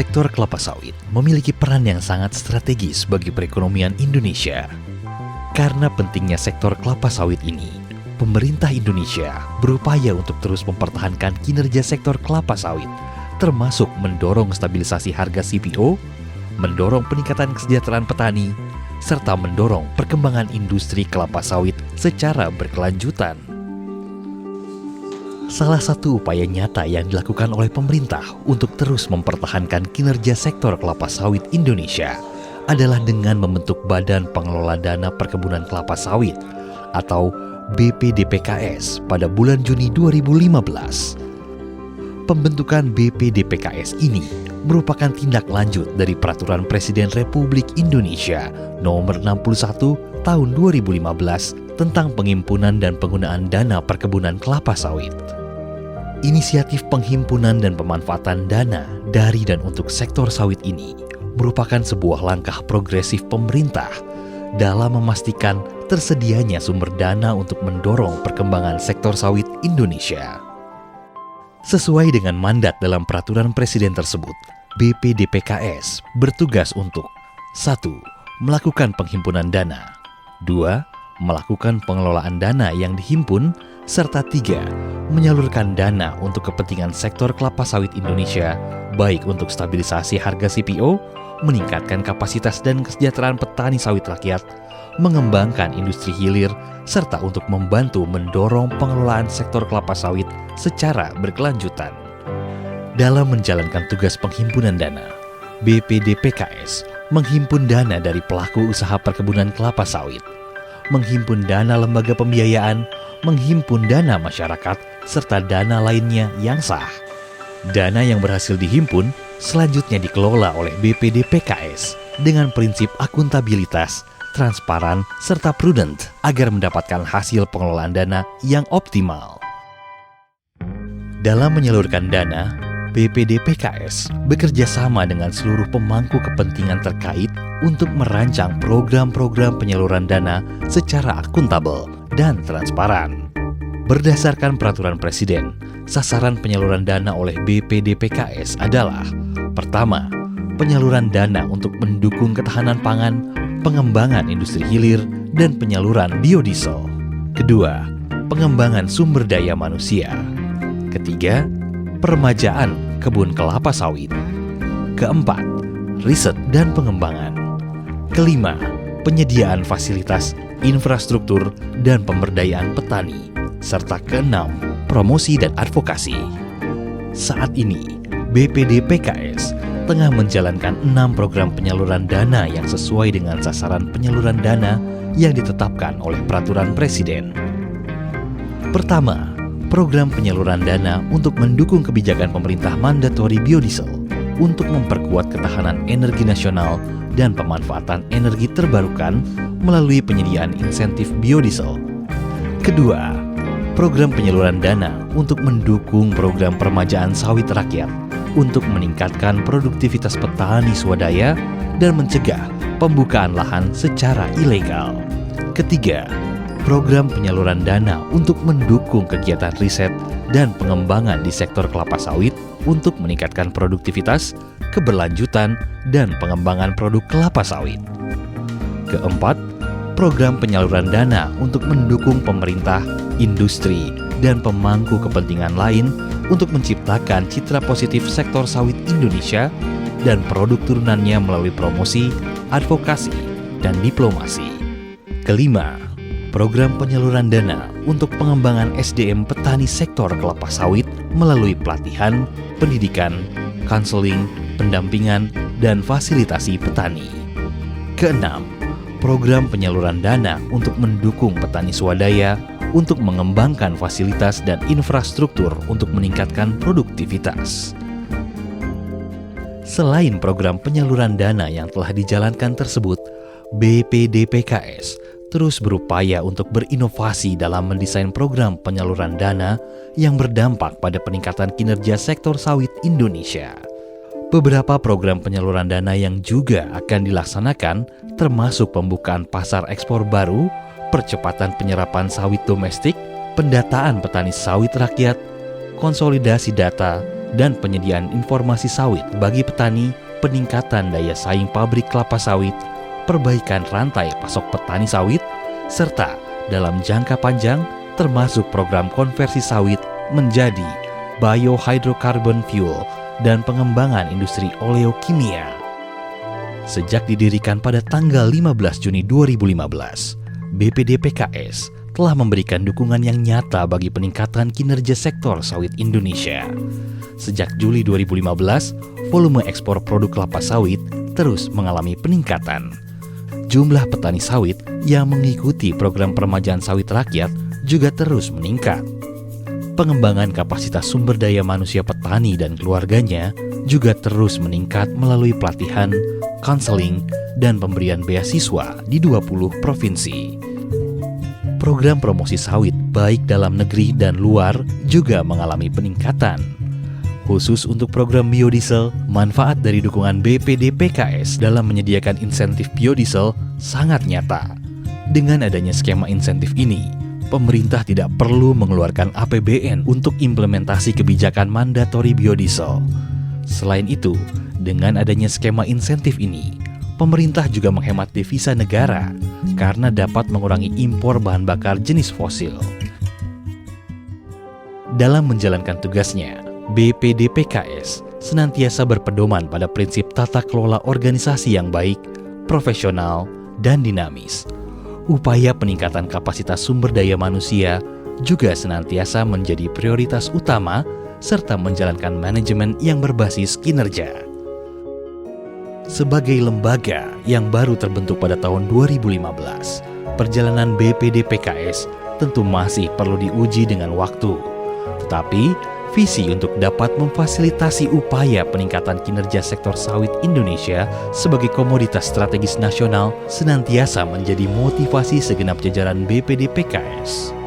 Sektor kelapa sawit memiliki peran yang sangat strategis bagi perekonomian Indonesia. Karena pentingnya sektor kelapa sawit ini, pemerintah Indonesia berupaya untuk terus mempertahankan kinerja sektor kelapa sawit, termasuk mendorong stabilisasi harga CPO, mendorong peningkatan kesejahteraan petani, serta mendorong perkembangan industri kelapa sawit secara berkelanjutan. Salah satu upaya nyata yang dilakukan oleh pemerintah untuk terus mempertahankan kinerja sektor kelapa sawit Indonesia adalah dengan membentuk Badan Pengelola Dana Perkebunan Kelapa Sawit atau BPDPKS pada bulan Juni 2015. Pembentukan BPDPKS ini merupakan tindak lanjut dari Peraturan Presiden Republik Indonesia Nomor 61 Tahun 2015 tentang penghimpunan dan penggunaan dana perkebunan kelapa sawit. Inisiatif penghimpunan dan pemanfaatan dana dari dan untuk sektor sawit ini merupakan sebuah langkah progresif pemerintah dalam memastikan tersedianya sumber dana untuk mendorong perkembangan sektor sawit Indonesia. Sesuai dengan mandat dalam peraturan presiden tersebut, BPDPKS bertugas untuk 1. Melakukan penghimpunan dana, 2. Melakukan pengelolaan dana yang dihimpun, serta 3. Menyalurkan dana untuk kepentingan sektor kelapa sawit Indonesia, baik untuk stabilisasi harga CPO, meningkatkan kapasitas dan kesejahteraan petani sawit rakyat, mengembangkan industri hilir, serta untuk membantu mendorong pengelolaan sektor kelapa sawit secara berkelanjutan. Dalam menjalankan tugas penghimpunan dana, BPDPKS menghimpun dana dari pelaku usaha perkebunan kelapa sawit, menghimpun dana lembaga pembiayaan, menghimpun dana masyarakat, serta dana lainnya yang sah. Dana yang berhasil dihimpun selanjutnya dikelola oleh BPDPKS dengan prinsip akuntabilitas, transparan, serta prudent agar mendapatkan hasil pengelolaan dana yang optimal. Dalam menyalurkan dana, BPDPKS bekerja sama dengan seluruh pemangku kepentingan terkait untuk merancang program-program penyaluran dana secara akuntabel dan transparan. Berdasarkan peraturan presiden, sasaran penyaluran dana oleh BPDPKS adalah: pertama, penyaluran dana untuk mendukung ketahanan pangan, pengembangan industri hilir, dan penyaluran biodiesel. Kedua, pengembangan sumber daya manusia. Ketiga, peremajaan kebun kelapa sawit. Keempat, riset dan pengembangan. Kelima, penyediaan fasilitas, infrastruktur, dan pemberdayaan petani. Serta keenam, promosi dan advokasi. Saat ini, BPDPKS tengah menjalankan 6 program penyaluran dana yang sesuai dengan sasaran penyaluran dana yang ditetapkan oleh peraturan presiden. Pertama, program penyaluran dana untuk mendukung kebijakan pemerintah mandatori biodiesel untuk memperkuat ketahanan energi nasional dan pemanfaatan energi terbarukan melalui penyediaan insentif biodiesel. Kedua, program penyaluran dana untuk mendukung program peremajaan sawit rakyat untuk meningkatkan produktivitas petani swadaya dan mencegah pembukaan lahan secara ilegal. Ketiga, program penyaluran dana untuk mendukung kegiatan riset dan pengembangan di sektor kelapa sawit untuk meningkatkan produktivitas, keberlanjutan, dan pengembangan produk kelapa sawit. Keempat, program penyaluran dana untuk mendukung pemerintah, industri, dan pemangku kepentingan lain untuk menciptakan citra positif sektor sawit Indonesia dan produk turunannya melalui promosi, advokasi, dan diplomasi. Kelima, program penyaluran dana untuk pengembangan SDM petani sektor kelapa sawit melalui pelatihan, pendidikan, konseling, pendampingan, dan fasilitasi petani. Keenam, program penyaluran dana untuk mendukung petani swadaya untuk mengembangkan fasilitas dan infrastruktur untuk meningkatkan produktivitas. Selain program penyaluran dana yang telah dijalankan tersebut, BPDPKS terus berupaya untuk berinovasi dalam mendesain program penyaluran dana yang berdampak pada peningkatan kinerja sektor sawit Indonesia. Beberapa program penyaluran dana yang juga akan dilaksanakan termasuk pembukaan pasar ekspor baru, percepatan penyerapan sawit domestik, pendataan petani sawit rakyat, konsolidasi data, dan penyediaan informasi sawit bagi petani, peningkatan daya saing pabrik kelapa sawit, perbaikan rantai pasok petani sawit, serta dalam jangka panjang termasuk program konversi sawit menjadi biohydrocarbon fuel dan pengembangan industri oleokimia. Sejak didirikan pada tanggal 15 Juni 2015, BPDPKS telah memberikan dukungan yang nyata bagi peningkatan kinerja sektor sawit Indonesia. Sejak Juli 2015, volume ekspor produk kelapa sawit terus mengalami peningkatan. Jumlah petani sawit yang mengikuti program peremajaan sawit rakyat juga terus meningkat. Pengembangan kapasitas sumber daya manusia petani dan keluarganya juga terus meningkat melalui pelatihan, konseling, dan pemberian beasiswa di 20 provinsi. Program promosi sawit baik dalam negeri dan luar juga mengalami peningkatan. Khusus untuk program biodiesel, manfaat dari dukungan BPDPKS dalam menyediakan insentif biodiesel sangat nyata. Dengan adanya skema insentif ini, pemerintah tidak perlu mengeluarkan APBN untuk implementasi kebijakan mandatori biodiesel. Selain itu, dengan adanya skema insentif ini, pemerintah juga menghemat devisa negara karena dapat mengurangi impor bahan bakar jenis fosil. Dalam menjalankan tugasnya, BPDPKS senantiasa berpedoman pada prinsip tata kelola organisasi yang baik, profesional, dan dinamis. Upaya peningkatan kapasitas sumber daya manusia juga senantiasa menjadi prioritas utama serta menjalankan manajemen yang berbasis kinerja. Sebagai lembaga yang baru terbentuk pada tahun 2015, perjalanan BPDPKS tentu masih perlu diuji dengan waktu. Tetapi, visi untuk dapat memfasilitasi upaya peningkatan kinerja sektor sawit Indonesia sebagai komoditas strategis nasional senantiasa menjadi motivasi segenap jajaran BPDPKS.